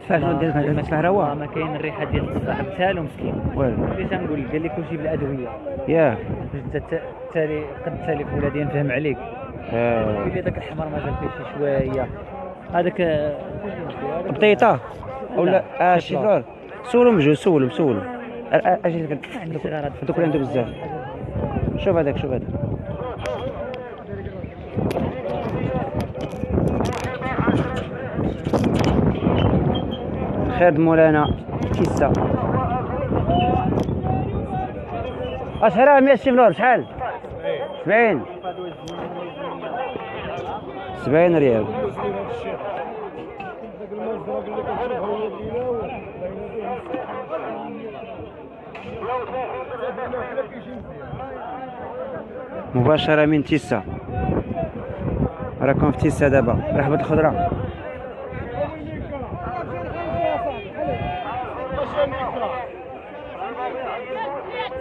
فاشنو ديالك المدفع راه هو ما كاين الريحه ديال الصاحب تالو مسكين والو اللي تنقول لك قال لي كلشي بالادويه ياه انت التالي قد التالي فلادي نفهم عليك قال لي داك الحمر مازال فيه شي شويه هذاك بطيطه ولا الشيفلور سولهم بجوج سولهم اجي عندي صغار دوك اللي عنده بزاف شوف هذاك خير مولانا كيسه شحال 100 شيفلور شحال 70 ريال مباشرة من تيسا راكم في تيسا دابا رحبة الخضرة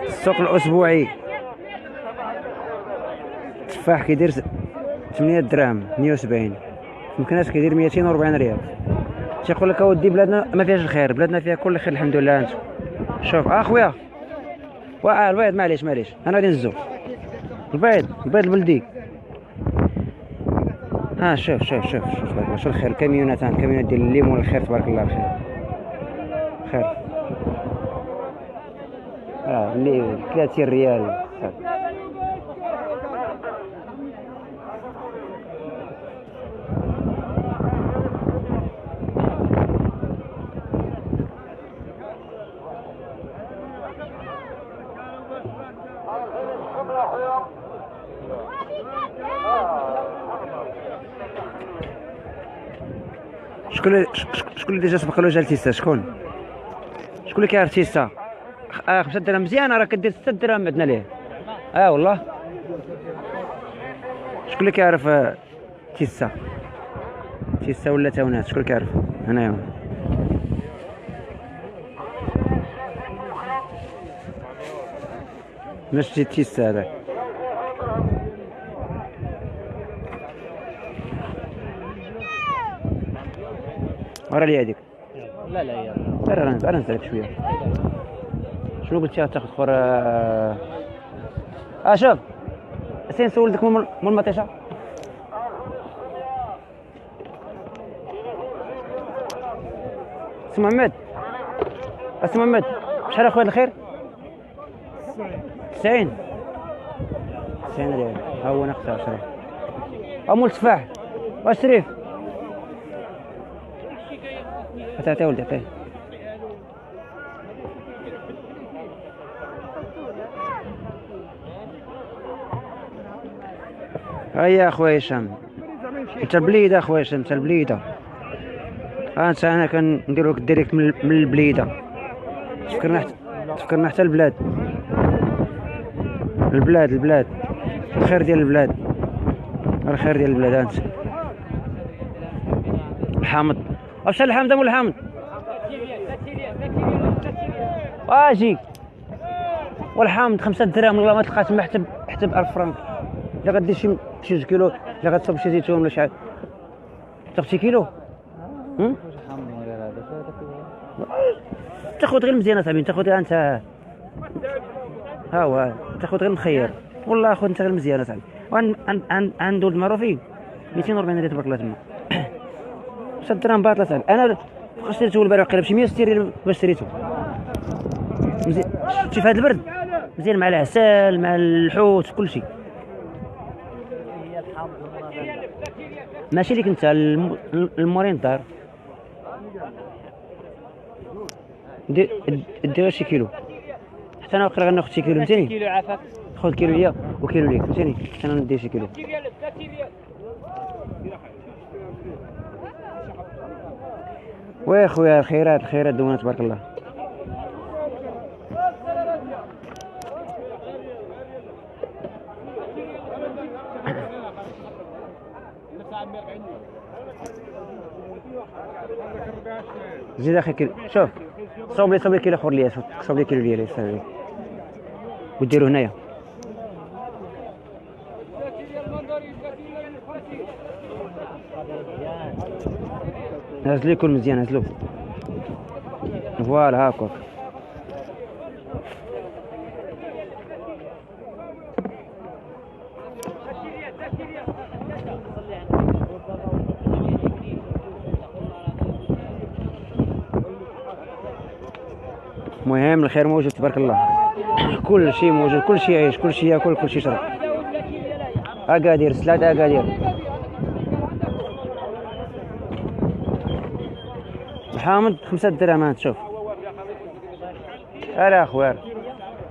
السوق الأسبوعي التفاح كيدير 8 دراهم 170 مكناس كيدير 240 ريال تيقول لك اودي بلادنا ما فيهاش الخير بلادنا فيها كل خير الحمد لله انت شوف اخويا البيض معليش انا غادي نزو البيض البلدي شوف الخير الكاميونات ديال الليمون الخير تبارك الله خير اللي 30 ريال شكون اللي ديجا سبق له جا لتيسا شكون اللي كيعرف تيسا 5 دراهم مزيانه راه كدير 6 دراهم عندنا ليه والله شكون اللي كيعرف تيسا ولا تاونات شكون اللي كيعرف هنايا ماشي تيسا هذاك ورا لي هذيك لا يا انا نزلك شويه شنو قلتي تاخذ خور شوف سين سولتك مول المطيشه سي محمد شحال اخويا الخير 90 ريال ها هو ناقص 10 مول التفاح واش شريف عطيه ولدي عطيه هيا اخويا هشام انت البليده اخويا هشام انت البليده انت انا كنديرو لك الديريكت من البليده تفكرنا حتى البلاد الخير ديال البلاد انت الحامض شحال الحامض مول الحامض اجي والحامض 5 دراهم والله ما تلقى تما حتى ب 1000 فرنك الا غدير شي 2 كيلو الا غتصب شي زيتون ولا شحال تاخذ شي كيلو تاخذ غير مزيانه صاحبي تاخذ انت ها هو تاخذ غير مخير والله اخذ انت غير مزيانه صاحبي عند ولد معروفين 240 ريال تبارك الله تما 6 دراهم باطله صاحبي انا شريته البارح قريب شي 160 ريال باش شريته مزيان شتي في هذا البرد مزيان مع العسل مع الحوت كلشي ماشي ليك انت المورين الدار دير شي كيلو حتى انا واقيلا غناخذ شي كيلو فهمتيني كيلو عافاك خذ كيلو ليا وكيلو ليك فهمتيني حتى انا ندير شي كيلو ويا خويا الخيرات دونا تبارك الله زيد اخي كيلو شوف صوب لي كيلو اخر ليا صوب لي كيلو ديالي وديرو هنايا هازلو يكون مزيان، هازلو فوالا هاكاك. المهم الخير موجود تبارك الله. كل شيء موجود، كل شيء يعيش، كل شيء ياكل، كل شيء يشرب. اكادير سلاد اكادير. محمد 5 درهم تشوف. هلا اخويا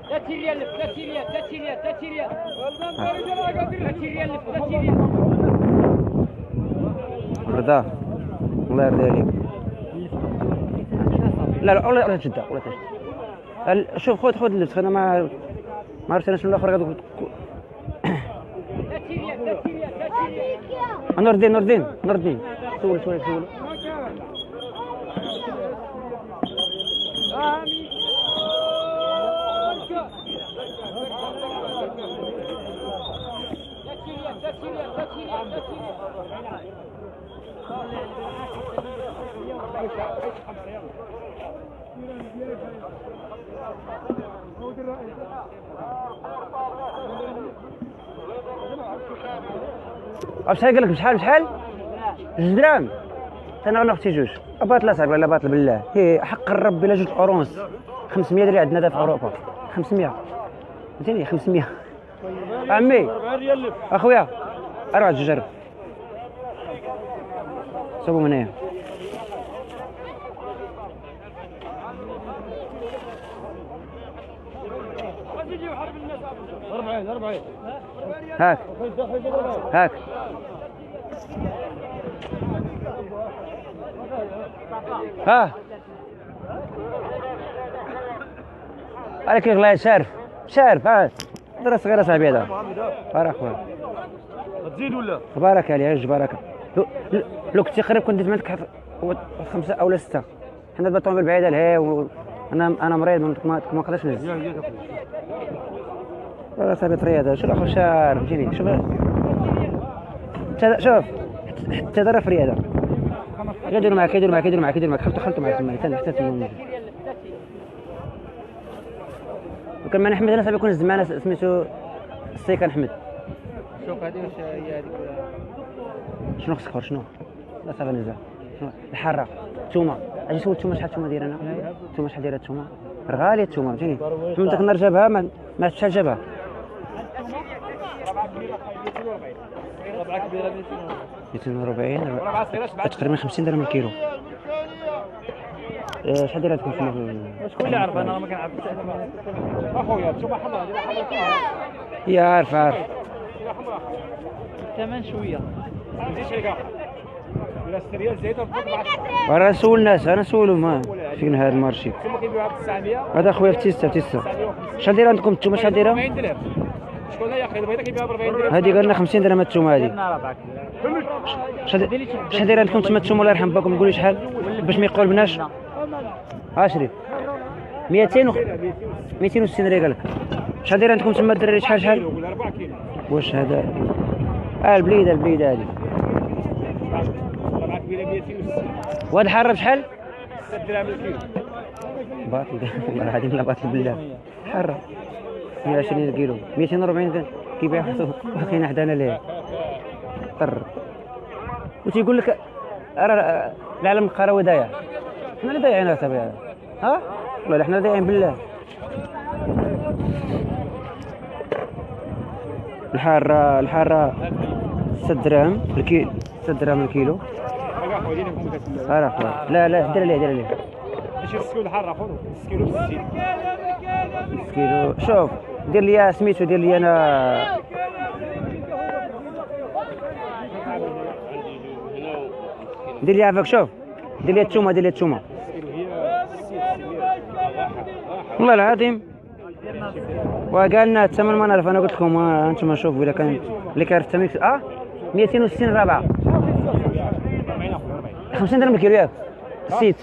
3 ريال 3 ريال 3 ريال 3 ريال 3 ريال 3 ريال. رضا الله يرضي عليك. لا لا ولا جدة ولا تجد. شوف خذ اللبس، انا ما عرفت انا شنو الاخر غادي. 3 ريال 3 ريال 3 ريال. نور الدين سول. شحال قال لك؟ بشحال 2 دراهم. انا غناخذ جوج. باطل صاحبي، لا باطل بالله. هي حق الرب الا 2 اورونس 500 درهم عندنا دابا في اوروبا. 500 فهمتيني 500. عمي اخويا 4 جوج. صوبوا من هنا. هاك ها عليك الله شارف ها درا صغيره صاحبي هذا. بارك خويا تزيد ولا تبارك عليك بركه. لو كنتي قريب كنت ديت معك 5 أو 6. حنا دابا الطوموبيل بعيده لهي انا مريض ما نقدرش نهز. راه صاحبي طرياده شو الاخر شارف فهمتيني. شوف حتى دار في رياده كيديروا معاك خلطوا معاك تما حتى تما. وكان معنا احمد، انا صاحبي يكون زعما سميتو السيكان احمد. شوف هذه واش هي هذيك شنو خصك خويا؟ شنو؟ لا صافي نزال. شنو الحاره الثومه؟ اجي سول الثومه شحال الثومه دايره انا؟ الثومه شحال دايره الثومه؟ غاليه الثومه فهمتيني. من داك النهار جابها ما شحال جابها؟ ربعه كبيره 240 تقريبا 50 درهم الكيلو. شحال دايره عندكم شكون اللي عرف؟ انا ما كنعرفش اخويا انتم حمراء ديال حمراء. يا عارف الثمن شويه. عندي شي كاع ولا 6 ريال زيت راه نسول الناس، انا نسولهم ما فين هذا المارشي. انتم كيبيعوها ب 900. هذا خويا في تيستا. شحال دايره عندكم الثومه؟ شحال دايره؟ 40 درهم. شكون يا اخي البيضه كيبيعوها ب 40 درهم. هذه قالنا 50 درهم الثومه هذه. درنا ربعه شحال دايره عندكم تما الثومه؟ الله يرحم باكم قولي شحال باش ما يقولبناش. شريف 260 ريال قال لك. شحال دايره عندكم تما الدراري؟ شحال 4 كيلو. واش هذا البليده هذه 4 كبيره 260. وهاد الحاره بشحال؟ 6 درهم الكيلو. باطل والله العظيم لا باطل بالله. حاره 120 كيلو 240 كيبيع اخينا حدانا ليه طر. وتيقول لك راه العالم القروي ضايع. حنا اللي ضايعين صاحبي. ها والله حنا ضايعين بالله. الحاره 6 دراهم الكيلو. 6 دراهم الكيلو. لا دير ليه ماشي 6 كيلو الحاره خويا 6 كيلو ب 60 كيلو. شوف دير لي سميتو، دير لي انا دير لي عافاك. شوف دير لي الثومه والله العظيم. وقالنا الثمن ما نعرف. انا قلت لكم انتم شوفوا اذا كان اللي كيعرف الثمن 260 رابعه 50 درهم الكيلو ياك. سيد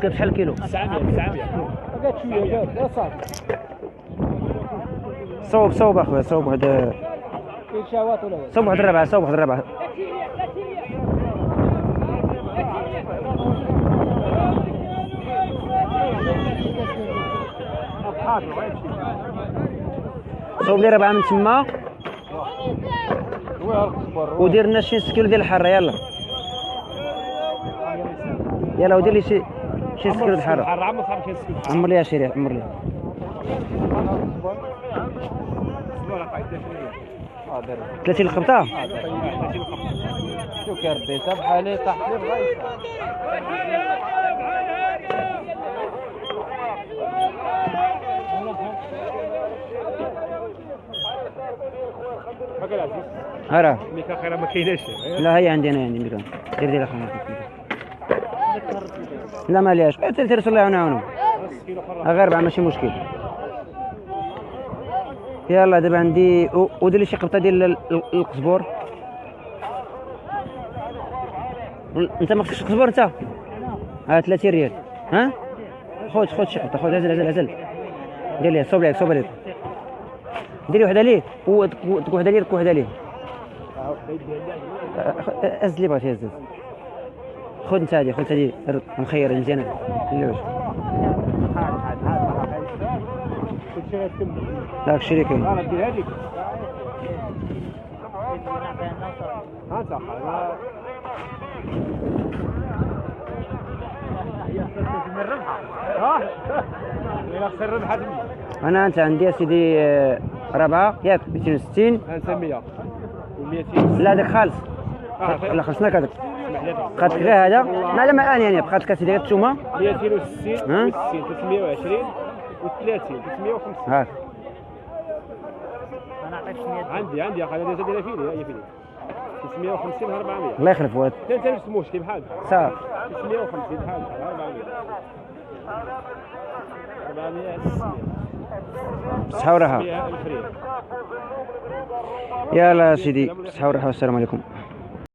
بشحال الكيلو؟ 900 بقات شويه جات صافي. صوب اخويا صوب هذا. كاين شهوات ولا صوب واحد الربعه صوب لي 4 من تما ودير لنا شي 6 كيلو ديال الحاره. يلا يلا ودير لي شي 6 كيلو ديال الحاره. عمر لي شيري عمر لي. ثلاثين الخبطه. شو كربيتها بحالي طاحت لي بغايتها. هرا ميكا خير ما كايناش. لا هي عندي انا عندي ميكا. دير خمسة. لا ما ليش ترسل الله يعاونو غير 4 ماشي مشكل. يلا دابا عندي ودير لي شي قبطه ديال القزبور. انت ما خصكش القزبور انت. 30 ريال. ها خذ شي قبطه. خذ هزل دير ليه صوب ليه ديري وحده ليه وحده ليه وحده ليه. هز لي بغيتي هز. خذ انت هذه مخيره مزيانه اللوج. داك الشيء اللي كاين. هذيك ها صح. الا خسر ربح انا انت عندي يا سيدي 4 ياك 260. نسميها و200. لا داك خالص. لا خلصناك هذاك. بقات غير هذا ما الان يعني بقات لك سيدي الثومه 260 320 و30 350. هاك انا عطيك 100. عندي اخي انا زاد فيني 350 400. الله يخلف واد انت نفس المشكل بحال صافي 350 بحال 400 صحه وراحه. الفريق. يلا سيدي صحه وراحه والسلام عليكم.